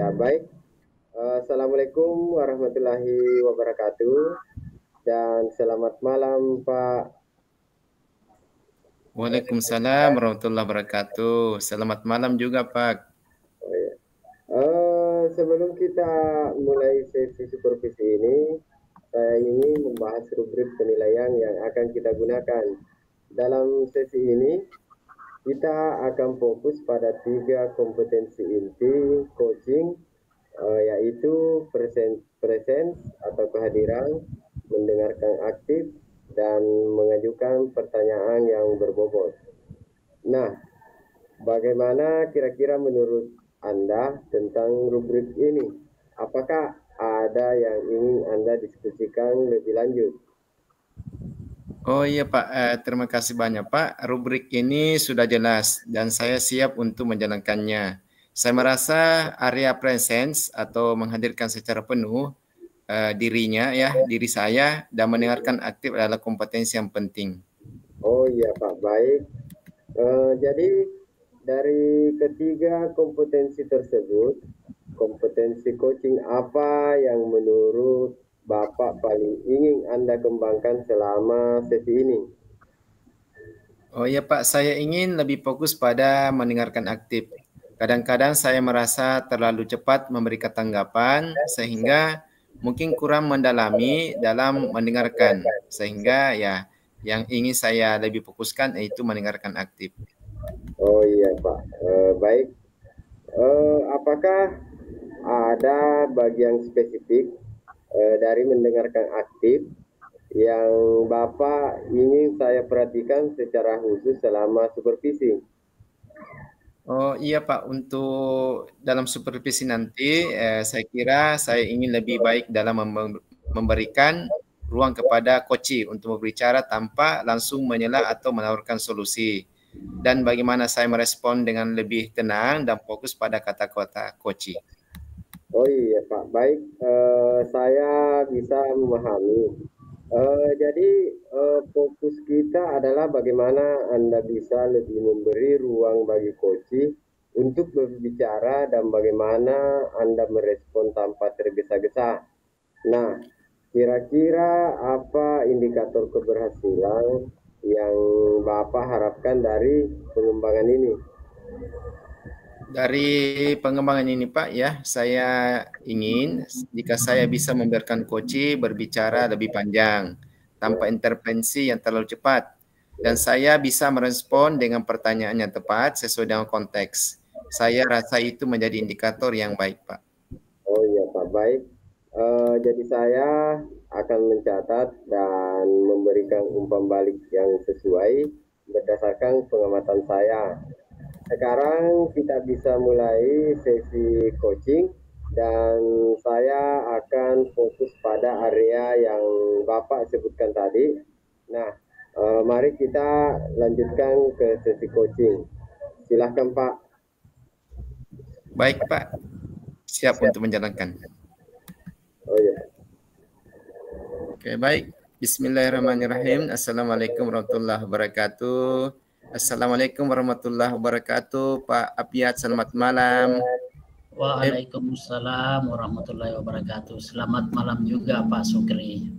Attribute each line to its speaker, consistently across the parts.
Speaker 1: Baik. Assalamualaikum warahmatullahi wabarakatuh dan selamat malam Pak.
Speaker 2: Waalaikumsalam warahmatullahi wabarakatuh. Selamat malam juga, Pak.
Speaker 1: Oh, ya. Sebelum kita mulai sesi supervisi ini, saya ingin membahas rubrik penilaian yang akan kita gunakan. Dalam sesi ini, kita akan fokus pada 3 kompetensi inti coaching, yaitu presence atau kehadiran, mendengarkan aktif, dan mengajukan pertanyaan yang berbobot. Nah, bagaimana kira-kira menurut Anda tentang rubrik ini? Apakah ada yang ingin Anda diskusikan lebih lanjut?
Speaker 2: Oh iya, Pak. Terima kasih banyak, Pak. Rubrik ini sudah jelas dan saya siap untuk menjalankannya. Saya merasa area presence atau menghadirkan secara penuh diri saya dan mendengarkan aktif adalah kompetensi yang penting.
Speaker 1: Oh iya Pak, baik. Jadi dari ketiga kompetensi tersebut, kompetensi coaching apa yang menurut Bapak paling ingin Anda kembangkan selama sesi ini?
Speaker 2: Oh iya Pak, saya ingin lebih fokus pada mendengarkan aktif. Kadang-kadang saya merasa terlalu cepat memberikan tanggapan sehingga mungkin kurang mendalami dalam mendengarkan. Sehingga ya yang ingin saya lebih fokuskan yaitu mendengarkan aktif.
Speaker 1: Oh iya Pak, baik. Apakah ada bagian spesifik dari mendengarkan aktif yang Bapak ingin saya perhatikan secara khusus selama supervisi?
Speaker 2: Oh iya Pak, untuk dalam supervisi nanti saya kira saya ingin lebih baik dalam memberikan ruang kepada coach untuk berbicara tanpa langsung menyela atau menawarkan solusi. Dan bagaimana saya merespon dengan lebih tenang dan fokus pada kata-kata coach.
Speaker 1: Oh iya Pak, baik. Saya bisa memahami. Jadi fokus kita adalah bagaimana Anda bisa lebih memberi ruang bagi coach untuk berbicara dan bagaimana Anda merespon tanpa tergesa-gesa. Nah, kira-kira apa indikator keberhasilan yang Bapak harapkan dari pengembangan ini?
Speaker 2: Dari pengembangan ini Pak ya, saya ingin jika saya bisa membiarkan coach berbicara lebih panjang tanpa intervensi yang terlalu cepat dan saya bisa merespon dengan pertanyaan yang tepat sesuai dengan konteks. Saya rasa itu menjadi indikator yang baik Pak.
Speaker 1: Oh iya Pak, baik. Jadi saya akan mencatat dan memberikan umpan balik yang sesuai berdasarkan pengamatan saya. Sekarang kita bisa mulai sesi coaching dan saya akan fokus pada area yang Bapak sebutkan tadi. Nah, mari kita lanjutkan ke sesi coaching. Silahkan Pak.
Speaker 2: Baik Pak, siap untuk menjalankan.
Speaker 1: Oh ya.
Speaker 2: Oke, baik. Bismillahirrahmanirrahim. Assalamualaikum warahmatullahi wabarakatuh. Assalamualaikum warahmatullahi wabarakatuh. Pak Apiat, selamat malam.
Speaker 3: Waalaikumsalam warahmatullahi wabarakatuh. Selamat malam juga Pak Sukri.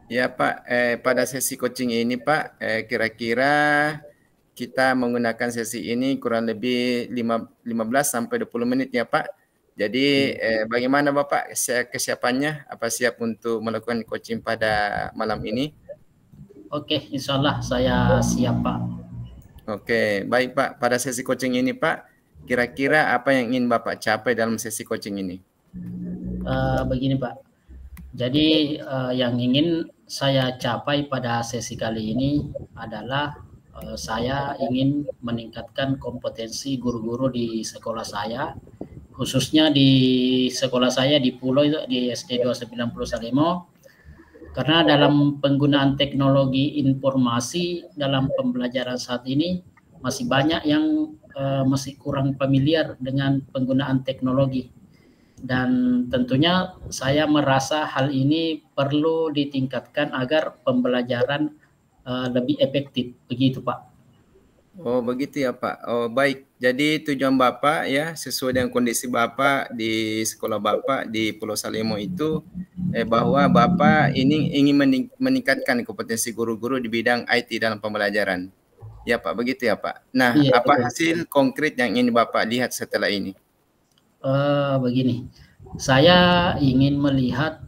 Speaker 2: Ya Pak, pada sesi coaching ini Pak, kira-kira kita menggunakan sesi ini kurang lebih 15 sampai 20 menit ya Pak. Jadi bagaimana Bapak kesiapannya? Apa siap untuk melakukan coaching pada malam ini?
Speaker 3: Oke, insya Allah saya siap Pak.
Speaker 2: Oke, baik Pak. Pada sesi coaching ini Pak, kira-kira apa yang ingin Bapak capai dalam sesi coaching ini?
Speaker 3: Begini Pak, jadi yang ingin saya capai pada sesi kali ini adalah saya ingin meningkatkan kompetensi guru-guru di sekolah saya, khususnya di sekolah saya di Pulau itu di SD 290 Salemo, karena dalam penggunaan teknologi informasi dalam pembelajaran saat ini masih banyak yang masih kurang familiar dengan penggunaan teknologi. Dan tentunya saya merasa hal ini perlu ditingkatkan agar pembelajaran lebih efektif, begitu Pak.
Speaker 2: Oh begitu ya Pak. Oh baik. Jadi tujuan Bapak ya sesuai dengan kondisi Bapak di sekolah Bapak di Pulau Salemo itu bahwa Bapak ini ingin meningkatkan kompetensi guru-guru di bidang IT dalam pembelajaran. Ya Pak, begitu ya Pak. Nah,
Speaker 3: Iya,
Speaker 2: apa
Speaker 3: betul.
Speaker 2: hasil konkret yang ingin Bapak lihat setelah ini?
Speaker 3: Begini, saya ingin melihat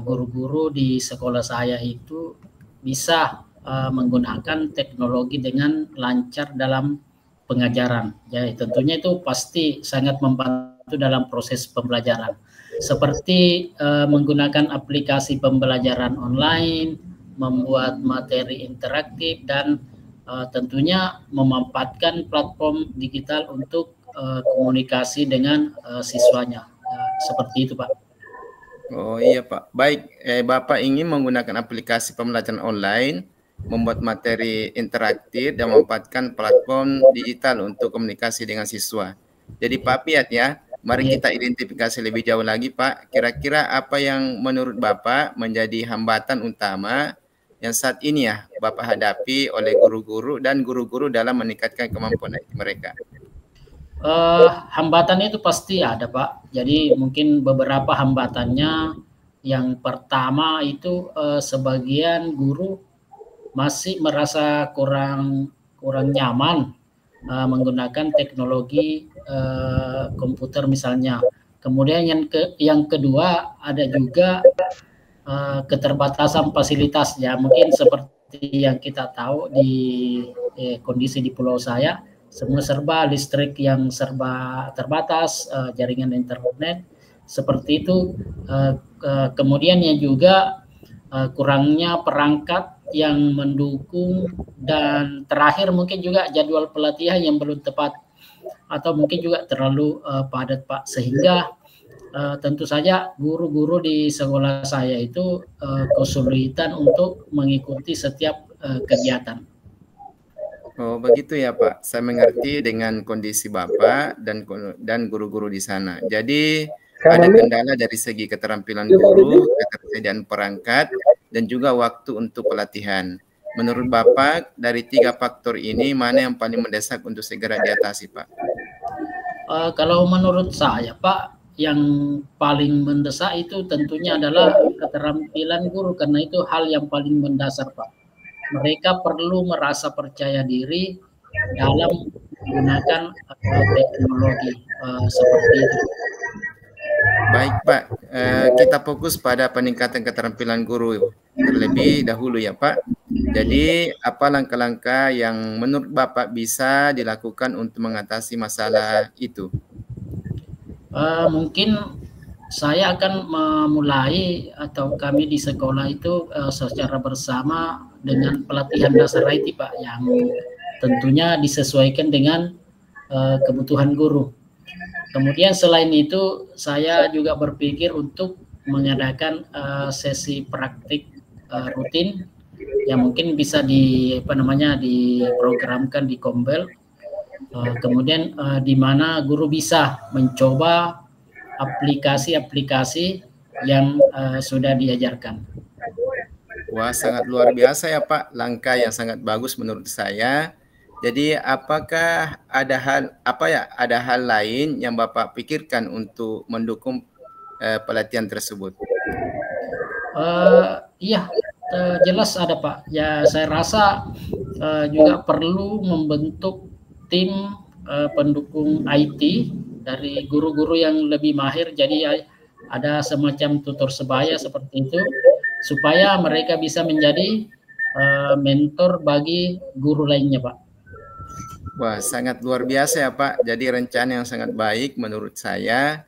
Speaker 3: guru-guru di sekolah saya itu bisa menggunakan teknologi dengan lancar dalam pengajaran. Ya, tentunya itu pasti sangat membantu dalam proses pembelajaran. Seperti menggunakan aplikasi pembelajaran online, membuat materi interaktif, dan tentunya memanfaatkan platform digital untuk komunikasi dengan siswanya. Seperti itu, Pak.
Speaker 2: Oh iya Pak. Baik, Bapak ingin menggunakan aplikasi pembelajaran online, membuat materi interaktif dan memanfaatkan platform digital untuk komunikasi dengan siswa. Jadi Pak Piat ya, mari
Speaker 3: Iya.
Speaker 2: kita identifikasi lebih jauh lagi Pak. Kira-kira apa yang menurut Bapak menjadi hambatan utama yang saat ini ya Bapak hadapi oleh guru-guru dan guru-guru dalam meningkatkan kemampuan IT mereka?
Speaker 3: Hambatan itu pasti ada, Pak. Jadi mungkin beberapa hambatannya, yang pertama itu sebagian guru masih merasa kurang nyaman menggunakan teknologi komputer misalnya. Kemudian yang kedua ada juga keterbatasan fasilitas, ya mungkin seperti yang kita tahu di kondisi di pulau saya, semua serba listrik yang serba terbatas, jaringan internet seperti itu. Kemudian yang juga kurangnya perangkat yang mendukung, dan terakhir mungkin juga jadwal pelatihan yang belum tepat atau mungkin juga terlalu padat, Pak, sehingga tentu saja guru-guru di sekolah saya itu kesulitan untuk mengikuti setiap kegiatan.
Speaker 2: Oh begitu ya Pak, saya mengerti dengan kondisi Bapak dan guru-guru di sana. Jadi ada kendala dari segi keterampilan guru, ketersediaan perangkat, dan juga waktu untuk pelatihan. Menurut Bapak, dari 3 faktor ini, mana yang paling mendesak untuk segera diatasi Pak?
Speaker 3: Kalau menurut saya, Pak, yang paling mendesak itu tentunya adalah keterampilan guru, karena itu hal yang paling mendasar, Pak. Mereka perlu merasa percaya diri dalam menggunakan teknologi seperti itu.
Speaker 2: Baik Pak, kita fokus pada peningkatan keterampilan guru terlebih dahulu ya Pak. Jadi apa langkah-langkah yang menurut Bapak bisa dilakukan untuk mengatasi masalah itu?
Speaker 3: Mungkin saya akan memulai, atau kami di sekolah itu secara bersama dengan pelatihan dasar IT, Pak, yang tentunya disesuaikan dengan kebutuhan guru. Kemudian selain itu, saya juga berpikir untuk mengadakan sesi praktik rutin yang mungkin bisa diprogramkan di Kombel. Kemudian di mana guru bisa mencoba aplikasi-aplikasi yang sudah diajarkan.
Speaker 2: Wah, sangat luar biasa ya Pak, langkah yang sangat bagus menurut saya. Jadi apakah ada hal lain yang Bapak pikirkan untuk mendukung pelatihan tersebut?
Speaker 3: Iya, jelas ada Pak. Ya, saya rasa juga perlu membentuk tim pendukung IT dari guru-guru yang lebih mahir. Jadi ada semacam tutor sebaya seperti itu, supaya mereka bisa menjadi mentor bagi guru lainnya, Pak.
Speaker 2: Wah, sangat luar biasa ya Pak. Jadi rencana yang sangat baik menurut saya.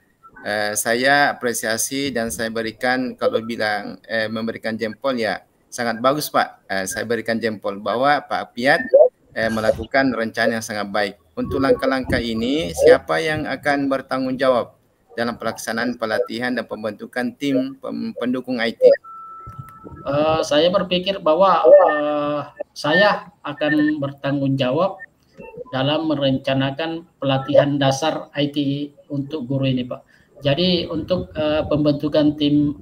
Speaker 2: Saya apresiasi dan saya berikan, kalau bilang memberikan jempol ya sangat bagus Pak. Saya berikan jempol bahwa Pak Piat melakukan rencana yang sangat baik. Untuk langkah-langkah ini, siapa yang akan bertanggung jawab dalam pelaksanaan pelatihan dan pembentukan tim pendukung IT?
Speaker 3: Saya berpikir bahwa saya akan bertanggung jawab dalam merencanakan pelatihan dasar IT untuk guru ini, Pak. Jadi untuk pembentukan tim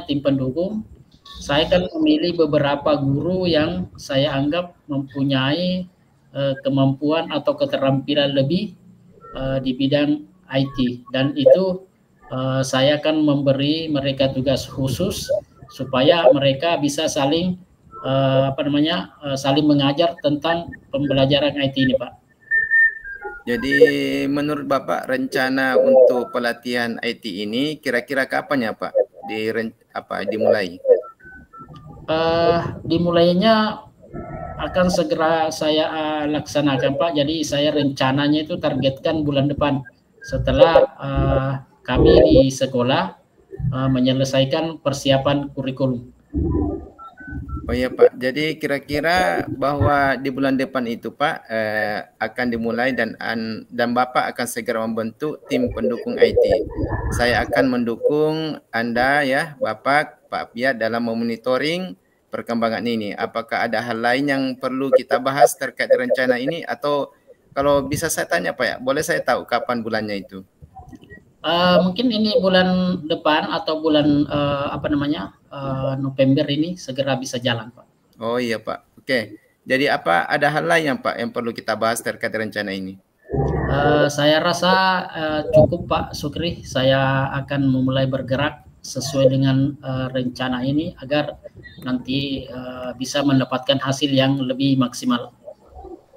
Speaker 3: tim pendukung, saya akan memilih beberapa guru yang saya anggap mempunyai kemampuan atau keterampilan lebih di bidang IT, dan itu saya akan memberi mereka tugas khusus supaya mereka bisa saling saling mengajar tentang pembelajaran IT ini, Pak.
Speaker 2: Jadi menurut Bapak rencana untuk pelatihan IT ini kira-kira kapan ya Pak dimulai?
Speaker 3: Dimulainya akan segera saya laksanakan, Pak. Jadi saya rencananya itu targetkan bulan depan setelah kami di sekolah menyelesaikan persiapan kurikulum.
Speaker 2: Oh iya Pak, jadi kira-kira bahwa di bulan depan itu Pak akan dimulai dan Bapak akan segera membentuk tim pendukung IT. Saya akan mendukung Anda ya Bapak, Pak Apiat dalam memonitoring perkembangan ini. Apakah ada hal lain yang perlu kita bahas terkait rencana ini, atau kalau bisa saya tanya Pak ya, boleh saya tahu kapan bulannya itu?
Speaker 3: Mungkin ini bulan depan atau bulan November ini segera bisa jalan, Pak.
Speaker 2: Oh iya Pak, oke. Jadi ada hal lain yang Pak yang perlu kita bahas terkait rencana ini?
Speaker 3: Saya rasa cukup Pak Sukri. Saya akan memulai bergerak sesuai dengan rencana ini agar nanti bisa mendapatkan hasil yang lebih maksimal.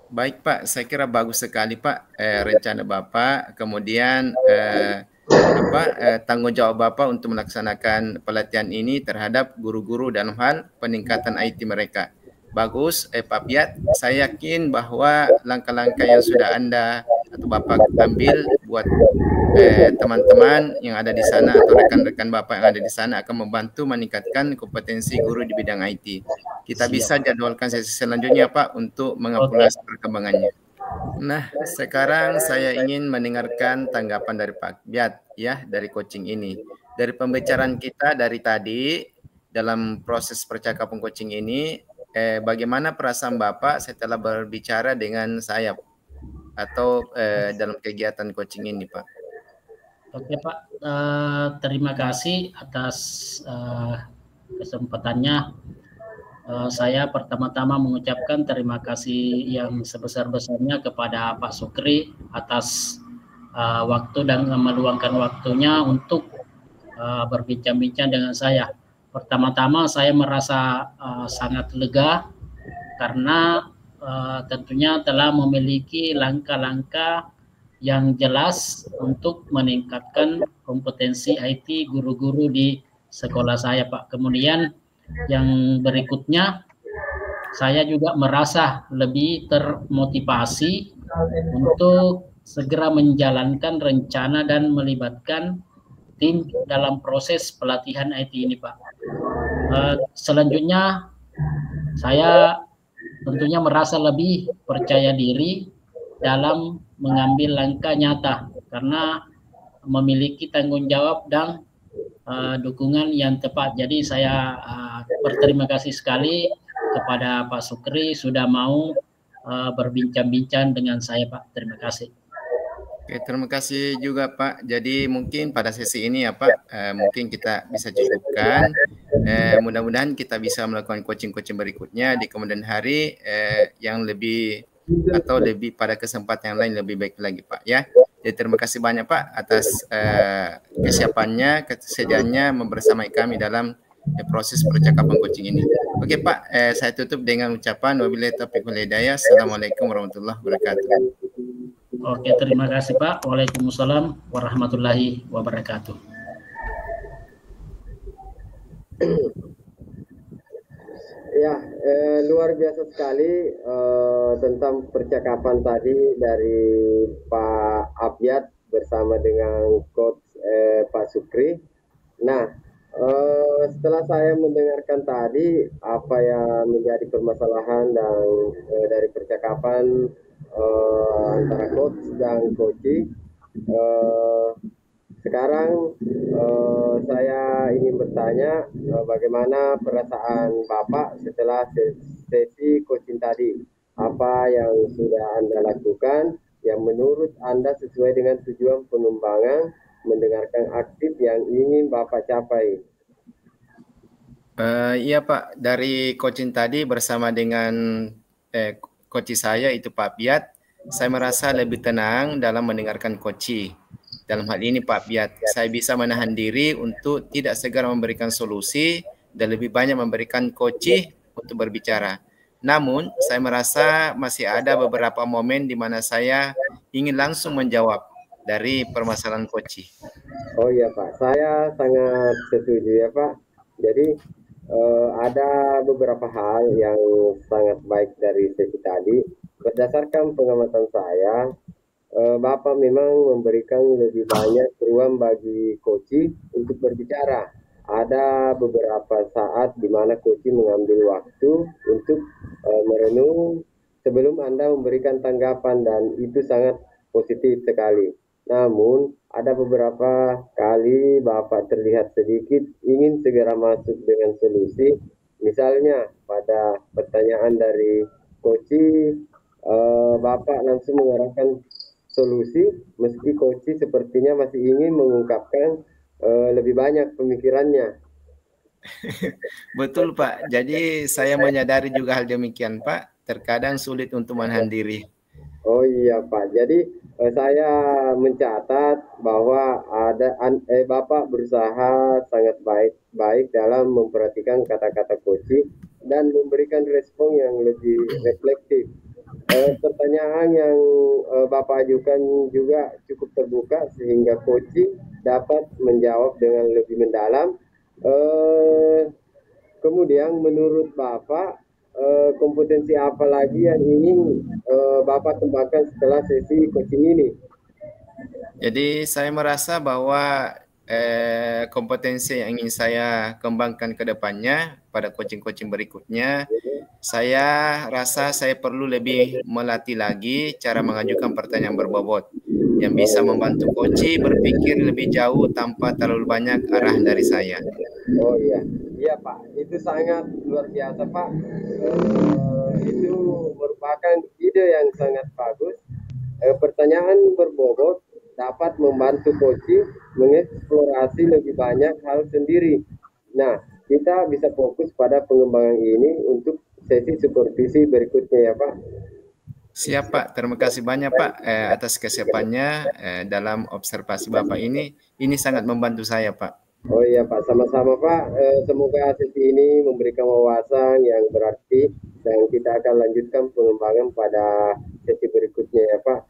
Speaker 2: Baik Pak, saya kira bagus sekali Pak rencana Bapak, kemudian tanggung jawab Bapak untuk melaksanakan pelatihan ini terhadap guru-guru dalam hal peningkatan IT mereka. Bagus Pak Piat, saya yakin bahwa langkah-langkah yang sudah Anda atau Bapak ambil buat teman-teman yang ada di sana atau rekan-rekan Bapak yang ada di sana akan membantu meningkatkan kompetensi guru di bidang IT. Kita bisa jadwalkan sesi selanjutnya Pak untuk mengepulasi perkembangannya. Nah, sekarang saya ingin mendengarkan tanggapan dari Pak Biat ya dari coaching ini. Dari pembicaraan kita dari tadi dalam proses percakapan coaching ini, bagaimana perasaan Bapak setelah berbicara dengan saya atau dalam kegiatan coaching ini, Pak?
Speaker 3: Oke Pak, terima kasih atas kesempatannya. Saya pertama-tama mengucapkan terima kasih yang sebesar-besarnya kepada Pak Sukri atas waktu dan meluangkan waktunya untuk berbincang-bincang dengan saya. Pertama-tama saya merasa sangat lega karena tentunya telah memiliki langkah-langkah yang jelas untuk meningkatkan kompetensi IT guru-guru di sekolah saya, Pak. Kemudian yang berikutnya, saya juga merasa lebih termotivasi untuk segera menjalankan rencana dan melibatkan tim dalam proses pelatihan IT ini, Pak. Selanjutnya, saya tentunya merasa lebih percaya diri dalam mengambil langkah nyata karena memiliki tanggung jawab dan dukungan yang tepat. Jadi saya berterima kasih sekali kepada Pak Sukri sudah mau berbincang-bincang dengan saya, Pak. Terima kasih.
Speaker 2: Oke, terima kasih juga Pak. Jadi mungkin pada sesi ini ya Pak, mungkin kita bisa cukupkan. Mudah-mudahan kita bisa melakukan coaching-coaching berikutnya di kemudian hari yang lebih atau lebih pada kesempatan yang lain lebih baik lagi Pak ya. Jadi terima kasih banyak Pak atas kesiapannya, kesediaannya membersamai kami dalam proses percakapan coaching ini. Oke Pak, saya tutup dengan ucapan wabillahi taufiq wal hidayah. Assalamualaikum warahmatullahi wabarakatuh.
Speaker 3: Oke, terima kasih Pak. Waalaikumsalam warahmatullahi wabarakatuh.
Speaker 1: Ya, luar biasa sekali tentang percakapan tadi dari Pak Apiat bersama dengan Coach Pak Sukri. Nah, setelah saya mendengarkan tadi apa yang menjadi permasalahan dan dari percakapan antara coach dan coaching, sekarang saya ingin bertanya bagaimana perasaan Bapak setelah sesi coaching tadi. Apa yang sudah Anda lakukan yang menurut Anda sesuai dengan tujuan pengembangan mendengarkan aktif yang ingin Bapak capai?
Speaker 2: Iya Pak, dari coaching tadi bersama dengan coach saya itu Pak Piat, saya merasa lebih tenang dalam mendengarkan coach. Dalam hal ini Pak Piat, saya bisa menahan diri untuk tidak segera memberikan solusi dan lebih banyak memberikan coach untuk berbicara. Namun, saya merasa masih ada beberapa momen di mana saya ingin langsung menjawab dari permasalahan coach.
Speaker 1: Oh iya Pak, saya sangat setuju ya Pak. Jadi ada beberapa hal yang sangat baik dari sesi tadi. Berdasarkan pengamatan saya, Bapak memang memberikan lebih banyak ruang bagi coach untuk berbicara. Ada beberapa saat di mana coach mengambil waktu untuk merenung sebelum Anda memberikan tanggapan dan itu sangat positif sekali. Namun, ada beberapa kali Bapak terlihat sedikit ingin segera masuk dengan solusi. Misalnya, pada pertanyaan dari coach, Bapak langsung mengarahkan solusi, meski coach sepertinya masih ingin mengungkapkan lebih banyak pemikirannya.
Speaker 2: Betul Pak, jadi saya menyadari juga hal demikian Pak, terkadang sulit untuk menahan diri.
Speaker 1: Oh iya Pak, jadi saya mencatat bahwa Bapak berusaha sangat baik dalam memperhatikan kata-kata coach dan memberikan respon yang lebih reflektif. Pertanyaan yang Bapak ajukan juga cukup terbuka sehingga coach dapat menjawab dengan lebih mendalam. Kemudian menurut Bapak kompetensi apa lagi yang ingin Bapak kembangkan setelah sesi coaching ini?
Speaker 2: Jadi saya merasa bahwa kompetensi yang ingin saya kembangkan ke depannya pada coaching-coaching berikutnya, saya rasa saya perlu lebih melatih lagi cara mengajukan pertanyaan berbobot yang bisa membantu coach berpikir lebih jauh tanpa terlalu banyak arahan dari saya.
Speaker 1: Oh iya, iya Pak, itu sangat luar biasa Pak. Itu merupakan ide yang sangat bagus. Pertanyaan berbobot dapat membantu coach mengeksplorasi lebih banyak hal sendiri. Nah, kita bisa fokus pada pengembangan ini untuk sesi supervisi berikutnya ya Pak.
Speaker 2: Siap Pak, terima kasih banyak Pak atas kesiapannya dalam observasi Bapak ini. Ini sangat membantu saya Pak.
Speaker 1: Oh iya Pak, sama-sama Pak. Semoga sesi ini memberikan wawasan yang berarti dan kita akan lanjutkan pengembangan pada sesi berikutnya ya Pak.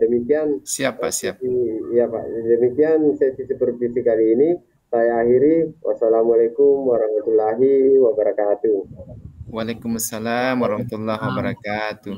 Speaker 1: Demikian.
Speaker 2: Siap Pak, siap.
Speaker 1: Iya Pak, demikian sesi supervisi kali ini. Saya akhiri. Wassalamualaikum warahmatullahi wabarakatuh.
Speaker 2: Waalaikumsalam warahmatullahi wabarakatuh.